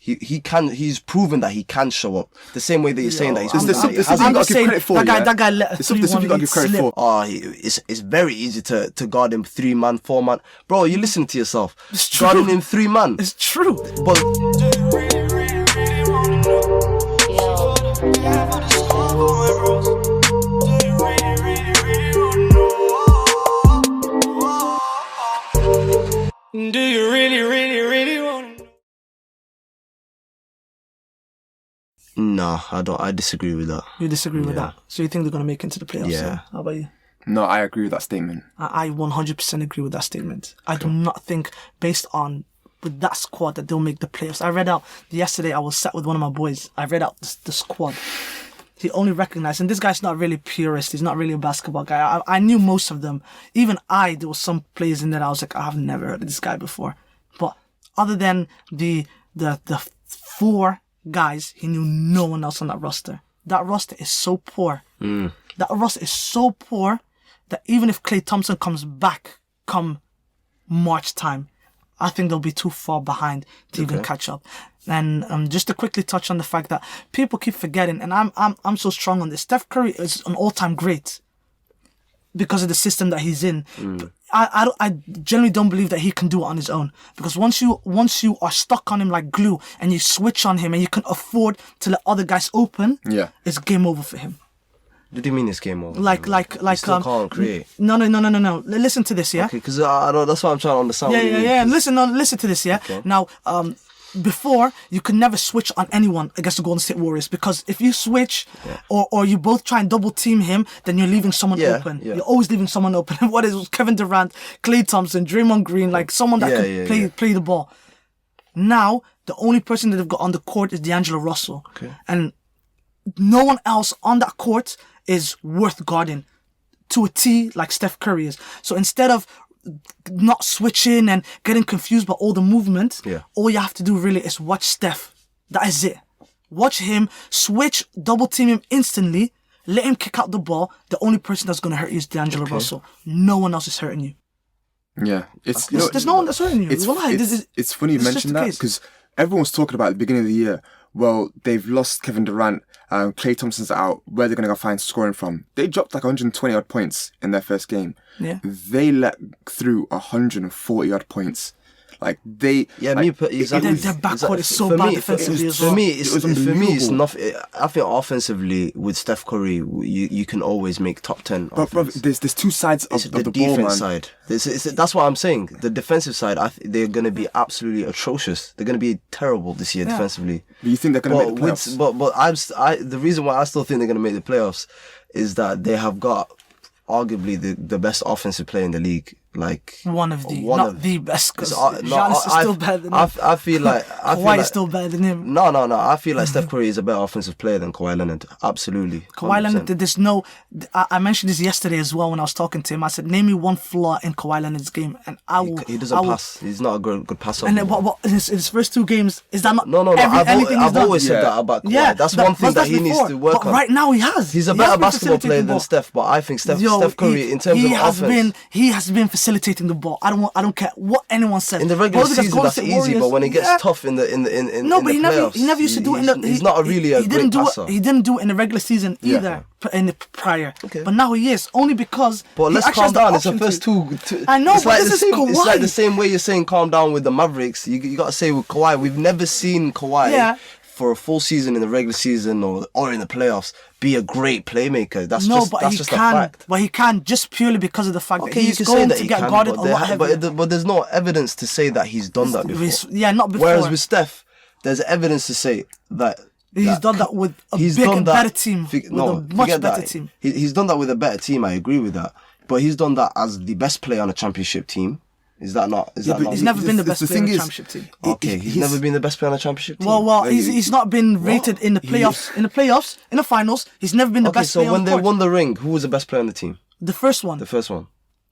He's proven that he can show up. The same way that you're saying that he's I'm not saying that guy let a 3-1 slip. It's very easy to guard him 3-man, 4-man. Bro, you listen to yourself. It's true. Guarding him 3-man. It's true. But do you really, really, really want to know? No, I don't. I disagree with that. You disagree with that? So you think they're going to make it into the playoffs? Yeah. Then? How about you? No, I agree with that statement. I 100% agree with that statement. I do not think, based on with that squad, that they'll make the playoffs. I read out yesterday. I was sat with one of my boys. I read out the squad. He only recognized, and this guy's not really purist. He's not really a basketball guy. I knew most of them. Even there was some players in there I was like, I've never heard of this guy before. But other than the 4 guys, he knew no one else on that roster. That roster is so poor. That roster is so poor that even if Klay Thompson comes back come March time, I think they'll be too far behind to even catch up. And just to quickly touch on the fact that people keep forgetting, and I'm so strong on this. Steph Curry is an all-time great because of the system that he's in. I generally don't believe that he can do it on his own, because once you are stuck on him like glue and you switch on him and you can afford to let other guys open, it's game over for him. What do you mean it's game over? Like still can't create. No. Listen to this, yeah. Okay, because that's what I'm trying to understand. Yeah. And listen to this, yeah. Okay. Now, before you could never switch on anyone against the Golden State Warriors, because if you switch or you both try and double team him, then you're leaving someone open. Yeah. You're always leaving someone open. What is Kevin Durant, Klay Thompson, Draymond Green, like someone that could play the ball. Now the only person that they've got on the court is D'Angelo Russell, and no one else on that court is worth guarding to a T like Steph Curry is. So instead of not switching and getting confused by all the movement, all you have to do really is watch Steph. That is it. Watch him switch, double team him instantly, let him kick out the ball. The only person that's going to hurt you is D'Angelo Russell. No one else is hurting you. Yeah, there's no one that's hurting you. It's funny you mentioned that, because everyone's talking about at the beginning of the year, well, they've lost Kevin Durant, Klay Thompson's out, where they're going to go find scoring from. They dropped like 120 odd points in their first game. Yeah. They let through 140 odd points. Like they, their backcourt is so bad defensively as well. For me, it's nothing. I think offensively with Steph Curry, you can always make top 10. But there's 2 sides of the defense ball, man. Side. That's what I'm saying. The defensive side, they're going to be absolutely atrocious. They're going to be terrible this year defensively. But you think they're going to make the playoffs? But the reason why I still think they're going to make the playoffs is that they have got arguably the best offensive player in the league. Like not the best, because Giannis is still better than him. I feel like Kawhi is still better than him. No. I feel like Steph Curry is a better offensive player than Kawhi Leonard. Absolutely. 100%. Kawhi Leonard, there's no. I mentioned this yesterday as well when I was talking to him. I said, name me one flaw in Kawhi Leonard's game, and I will. He doesn't pass. He's not a good passer. And then what in his first 2 games, is that not? No. I've always said that about Kawhi. Yeah, that's one thing that he needs to work on. Right now he has. He's a better basketball player than Steph, but I think Steph Curry, in terms of offense, he has been facilitating the ball. I don't care what anyone says. In the regular season, that's easy, but when it gets tough in the playoffs, he never used to do it. He's not really a great passer. He didn't do it in the regular season either. In the prior, but now he is, only because. But let's calm down. It's the first 2. I know, but this is Kawhi. It's like the same way you're saying calm down with the Mavericks. You got to say with Kawhi, we've never seen Kawhi for a full season in the regular season or in the playoffs be a great playmaker. That's just a fact. But he can, just purely because of the fact that he's going to get guarded a lot heavier. But there's no evidence to say that he's done that before. Yeah, not before. Whereas with Steph, there's evidence to say that he's done that with a better team. Much better team. He's done that with a better team. I agree with that. But he's done that as the best player on a championship team. Is that not? He's never been the best player on a championship team. Okay, he's never been the best player on a championship team. Well, he's not been rated in the playoffs. In the playoffs, in the finals, he's never been the best player on the court. So when they won the ring, who was the best player on the team? The first one.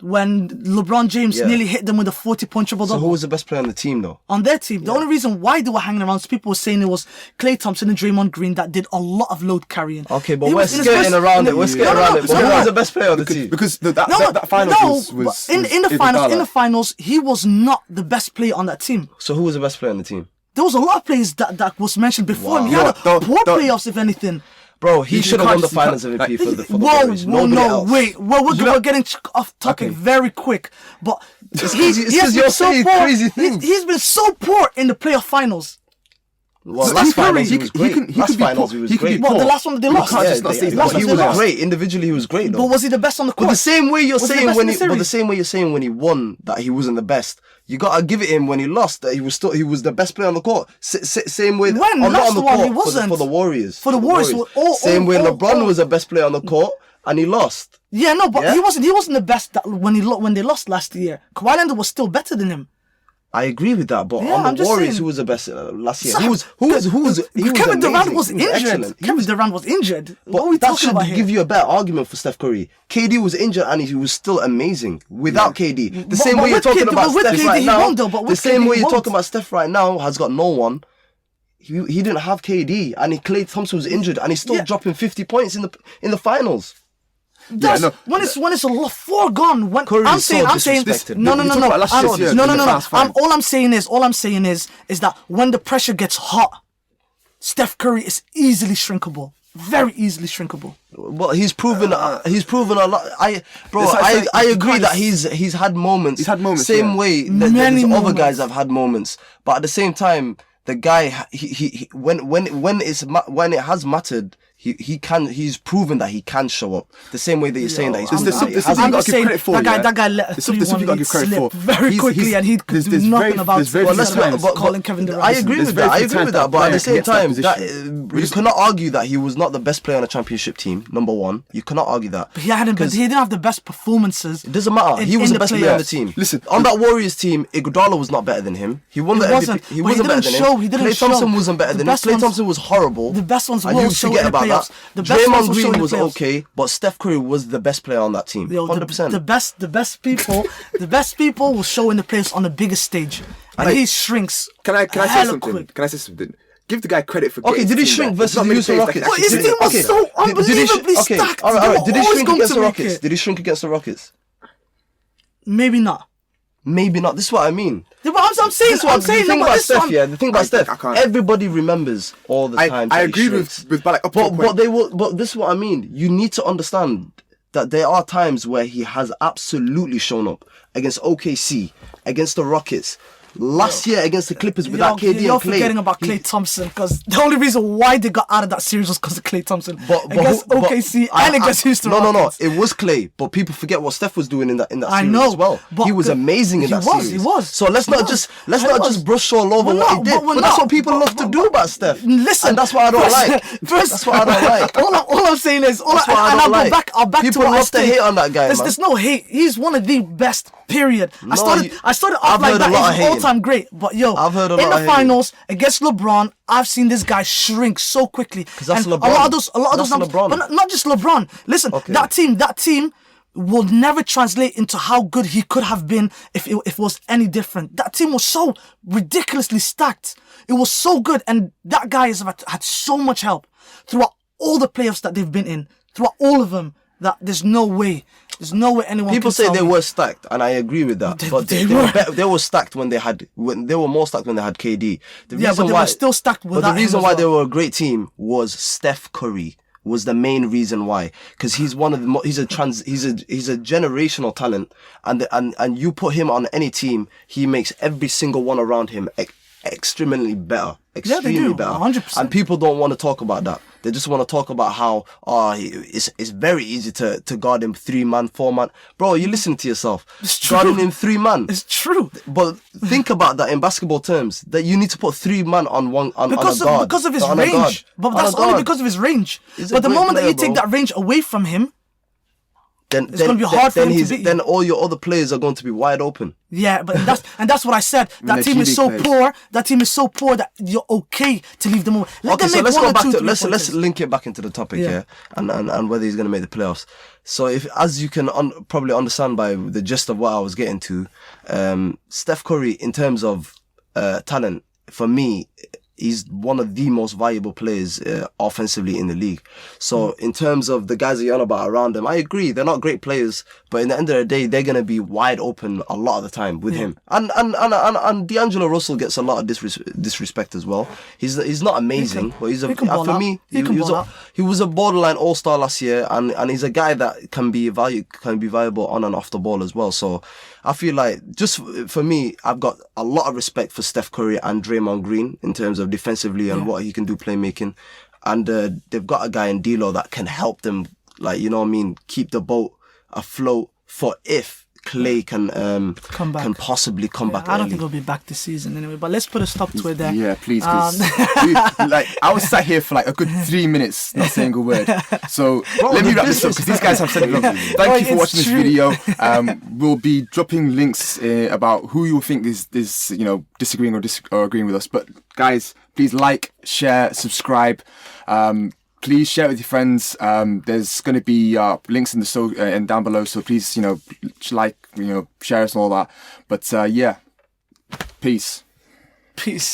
When LeBron James nearly hit them with a 40-point triple-double. So who was the best player on the team, though? On their team. The only reason why they were hanging around, people were saying it was Klay Thompson and Draymond Green that did a lot of load carrying. Okay, but we're skirting around it. But who was the best player on the team? Because that finals was in the finals, he was not the best player on that team. So who was the best player on the team? There was a lot of players that was mentioned before him. He had poor playoffs, if anything. Bro, he should have won the Finals MVP for the Warriors. Wait. We're getting off topic very quick. But you're saying crazy things. He's been so poor in the playoff finals. Well, last finals he was great. Last finals he was great. Well, the last one they lost. He was great. Individually, he was great. But was he the best on the court? But the same way you're saying when he won that he wasn't the best. You gotta give it him when he lost that he was the best player on the court. Same way when not on the court he wasn't. for the Warriors. For the Warriors. Same way LeBron was the best player on the court and he lost. Yeah, no, but he wasn't the best when they lost last year. Kawhi Leonard was still better than him. I agree with that, but on the Warriors, who was the best last year? Kevin Durant was injured. Kevin Durant was injured. But that should give you a better argument for Steph Curry. KD was injured and he was still amazing without KD. The same way you're talking about Steph right now. The same way you're talking about Steph right now has got no one. He didn't have KD and Klay Thompson was injured and he's still dropping 50 points in the finals. When it's a foregone. When Curry I'm saying no. All I'm saying is that when the pressure gets hot, Steph Curry is easily shrinkable, very easily shrinkable. Well, he's proven a lot. I agree that he's had moments. He's had moments. Same way that other guys have had moments, but at the same time, the guy when it has mattered. He's proven that he can show up the same way that you're saying that he's proven that guy let a 3-1 slip very quickly and he could do nothing about it. Calling Kevin Durant. I agree with that. But at the same time, you cannot argue that he was not the best player on a championship team. Number one, you cannot argue that. But he didn't have the best performances. It doesn't matter. He was the best player on the team. Listen, on that Warriors team, Iguodala was not better than him. He won the MVP. He wasn't better than him. Klay Thompson wasn't better than him. Klay Thompson was horrible. The best ones will show in the playoffs. Draymond Green was okay, but Steph Curry was the best player on that team. 100%. The best people will show in the playoffs on the biggest stage, and he shrinks. Can I say something? Can I say something? Give the guy credit for. Okay, did he shrink versus the Houston Rockets? But his team was so unbelievably stacked. All right. Did he shrink against the Rockets? Did he shrink against the Rockets? Maybe not. This is what I mean. Yeah, but I'm saying. The thing about Steph, everybody remembers all the time. I agree with Balak. But this is what I mean. You need to understand that there are times where he has absolutely shown up against OKC, against the Rockets. Last year against the Clippers without KD and Klay. You're forgetting about Klay Thompson because the only reason why they got out of that series was because of Klay Thompson against OKC and against Houston Rockets. No, it was Klay, but people forget what Steph was doing in that series as well. He was amazing in that series. He was. So let's not just brush all over what he did. But that's what people love to do about Steph. Listen, and that's what I don't like. That's what I don't like. All I'm saying is, I'll back people to what love to hate on that guy. There's no hate. He's one of the best. Period. I started off like that. He's all-time great, but I've heard a lot in the finals against LeBron, I've seen this guy shrink so quickly. Because that's LeBron. A lot of those numbers, but not just LeBron. Listen, that team will never translate into how good he could have been if it was any different. That team was so ridiculously stacked. It was so good, and that guy has had so much help throughout all the playoffs that they've been in, throughout all of them. That there's no way anyone. People say they were stacked, and I agree with that. But they were stacked when they were more stacked when they had KD. But they were still stacked without him. But the reason why they were a great team was Steph Curry was the main reason why, because he's he's a generational talent, and you put him on any team, he makes every single one around him extremely better. Extremely better. 100%. And people don't want to talk about that. They just want to talk about how it's very easy to guard him 3-man, 4-man. Bro, you listen to yourself. Guarding him 3-man. It's true. But think about that in basketball terms. That you need to put 3 man on a guard. Because of his range. But that's only because of his range. But the moment that you take that range away from him, it's going to be hard for him to beat. Then all your other players are going to be wide open. Yeah, but that's what I said. That team is so poor. That team is so poor that you're okay to leave them over. Let's go back to let's link it back into the topic here, and whether he's going to make the playoffs. So as you can probably understand by the gist of what I was getting to, Steph Curry in terms of talent, for me, he's one of the most valuable players offensively in the league. So in terms of the guys that you're on about around him, I agree. They're not great players, but in the end of the day, they're going to be wide open a lot of the time with him. And D'Angelo Russell gets a lot of disrespect as well. He's not amazing, but he's for me, he was a borderline all-star last year, and he's a guy that can be valuable on and off the ball as well. So I feel like, just for me, I've got a lot of respect for Steph Curry and Draymond Green in terms of defensively and what he can do playmaking. And they've got a guy in D'Lo that can help them, like, you know what I mean, keep the boat afloat for if Clay can possibly come back early. I don't think he'll be back this season anyway, but let's put a stop to it there. Yeah, please. Like, I was sat here for like a good 3 minutes not saying a word. So let me wrap this up, because these guys have said it lovely. Thank you for watching this video. We'll be dropping links about who you think is disagreeing or agreeing with us. But guys, please like, share, subscribe. Please share it with your friends. There's going to be links in the and down below. So please, share us and all that. But yeah, peace. Peace.